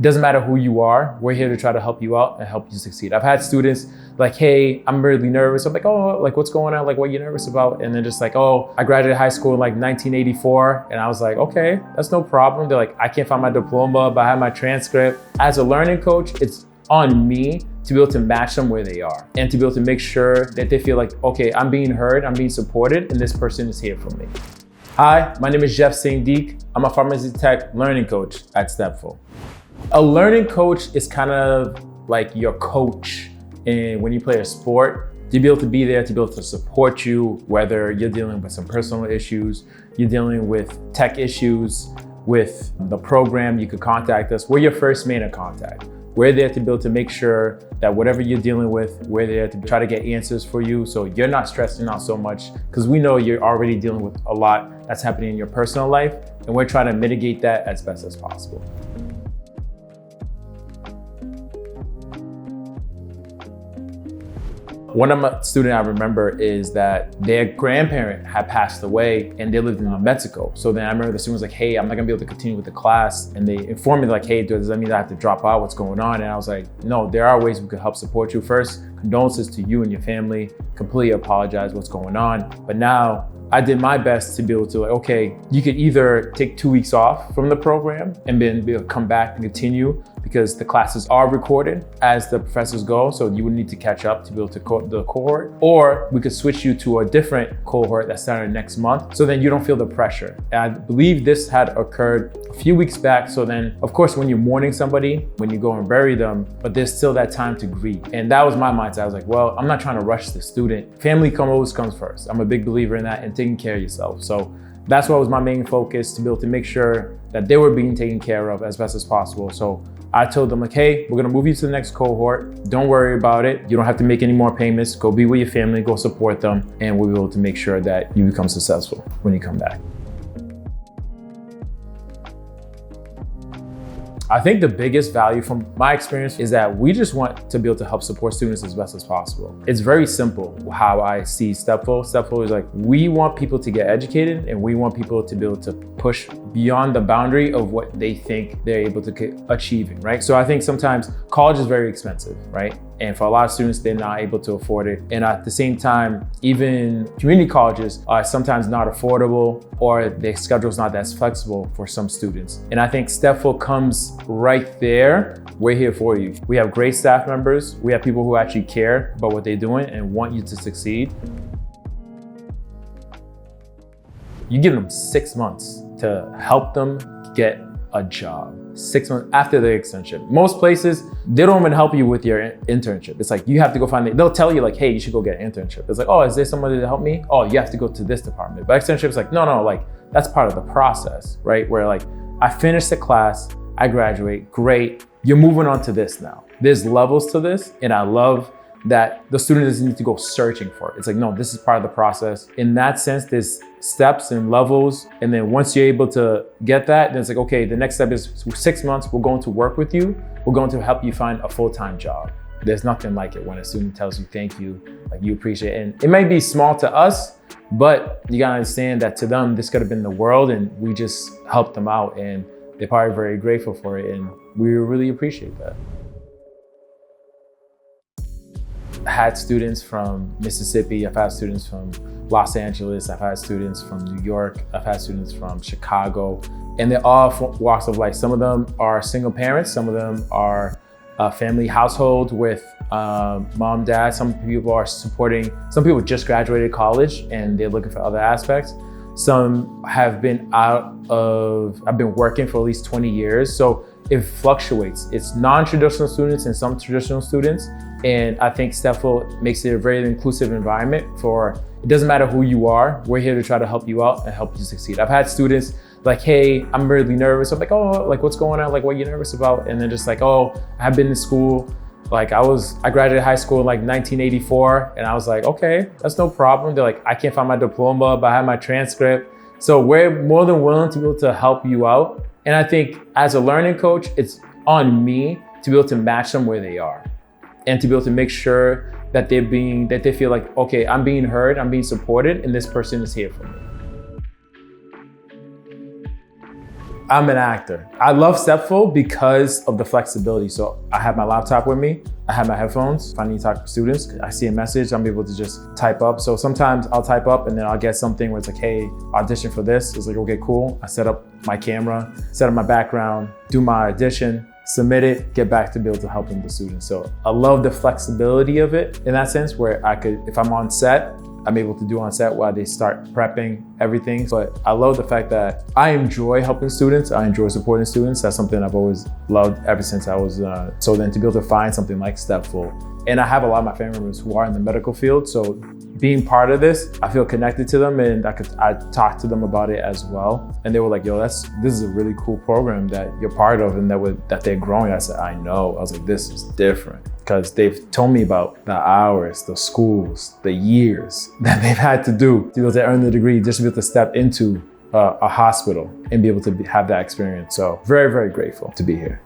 doesn't matter who you are, we're here to try to help you out and help you succeed. I've had students like, hey, I'm really nervous. I'm like, oh, like what's going on? Like, what are you nervous about? And they're just like, oh, I graduated high school in like 1984. And I was like, okay, that's no problem. They're like, I can't find my diploma, but I have my transcript. As a learning coach, it's on me to be able to match them where they are and to be able to make sure that they feel like, okay, I'm being heard, I'm being supported, and this person is here for me. Hi, my name is Jeff Singh-Deek. I'm a pharmacy tech learning coach at Stepful. A learning coach is kind of like your coach when you play a sport, to be able to be there, to be able to support you, whether you're dealing with some personal issues, you're dealing with tech issues, with the program, you could contact us. We're your first main of contact. We're there to be able to make sure that whatever you're dealing with, we're there to try to get answers for you so you're not stressing out so much, because we know you're already dealing with a lot that's happening in your personal life, and we're trying to mitigate that as best as possible. One of my students I remember is that their grandparent had passed away and they lived in Mexico. So then I remember the student was like, hey, I'm not gonna be able to continue with the class. And they informed me like, hey, does that mean I have to drop out? What's going on? And I was like, no, there are ways we could help support you. First, condolences to you and your family, completely apologize what's going on. But now I did my best to be able to like, okay, you could either take 2 weeks off from the program and then be able to come back and continue, because the classes are recorded as the professors go, so you would need to catch up to be able to the cohort, or we could switch you to a different cohort that started next month, so then you don't feel the pressure. And I believe this had occurred a few weeks back, so then of course when you're mourning somebody, when you go and bury them, but there's still that time to grieve. And that was my mindset. I was like, well, I'm not trying to rush the student. Family always comes first. I'm a big believer in that, and taking care of yourself. So that's what was my main focus, to be able to make sure that they were being taken care of as best as possible. So I told them like, hey, we're gonna move you to the next cohort. Don't worry about it. You don't have to make any more payments. Go be with your family, go support them, and we'll be able to make sure that you become successful when you come back. I think the biggest value from my experience is that we just want to be able to help support students as best as possible. It's very simple how I see Stepful. Stepful is like, we want people to get educated and we want people to be able to push beyond the boundary of what they think they're able to achieving, right? So I think sometimes college is very expensive, right? And for a lot of students, they're not able to afford it. And at the same time, even community colleges are sometimes not affordable, or their schedule's not as flexible for some students. And I think Stepful comes right there. We're here for you. We have great staff members. We have people who actually care about what they're doing and want you to succeed. You give them 6 months to help them get a job. 6 months after the externship. Most places, they don't even help you with your internship. It's like, you have to go find it. They'll tell you like, hey, you should go get an internship. It's like, oh, is there somebody to help me? Oh, you have to go to this department. But externship is like, no, like that's part of the process, right? Where like, I finished the class, I graduate, great. You're moving on to this now. There's levels to this, and I love that the student doesn't need to go searching for it. It's like, no, this is part of the process. In that sense, there's steps and levels. And then once you're able to get that, then it's like, okay, the next step is 6 months, we're going to work with you. We're going to help you find a full-time job. There's nothing like it when a student tells you thank you, like you appreciate it. And it might be small to us, but you gotta understand that to them, this could have been the world, and we just helped them out, and they're probably very grateful for it, and we really appreciate that. I had students from Mississippi, I've had students from Los Angeles, I've had students from New York, I've had students from Chicago, and they're all from walks of life. Some of them are single parents, some of them are a family household with mom, dad. Some people are supporting, some people just graduated college and they're looking for other aspects. Some have been I've been working for at least 20 years. So it fluctuates. It's non-traditional students and some traditional students. And I think Stepful makes it a very inclusive environment it doesn't matter who you are, we're here to try to help you out and help you succeed. I've had students like, hey, I'm really nervous. I'm like, oh, like what's going on? Like, what are you nervous about? And they're just like, oh, I've been to school. Like I graduated high school in like 1984. And I was like, okay, that's no problem. They're like, I can't find my diploma, but I have my transcript. So we're more than willing to be able to help you out. And I think as a learning coach, it's on me to be able to match them where they are and to be able to make sure that they feel like, okay, I'm being heard, I'm being supported, and this person is here for me. I'm an actor. I love Stepful because of the flexibility. So I have my laptop with me. I have my headphones. If I need to talk to students, I see a message, I'm able to just type up. So sometimes I'll type up and then I'll get something where it's like, hey, audition for this. It's like, okay, cool. I set up my camera, set up my background, do my audition, submit it, get back to be able to help the students. So I love the flexibility of it in that sense, where I could, if I'm on set, I'm able to do on set while they start prepping everything. But I love the fact that I enjoy helping students. I enjoy supporting students. That's something I've always loved ever since I was, so then to be able to find something like Stepful. And I have a lot of my family members who are in the medical field. So being part of this, I feel connected to them, and I talked to them about it as well. And they were like, yo, this is a really cool program that you're part of and that they're growing. I said, I know. I was like, this is different. Because they've told me about the hours, the schools, the years that they've had to do to be able to earn the degree, just to be able to step into a hospital and be able to have that experience. So very, very grateful to be here.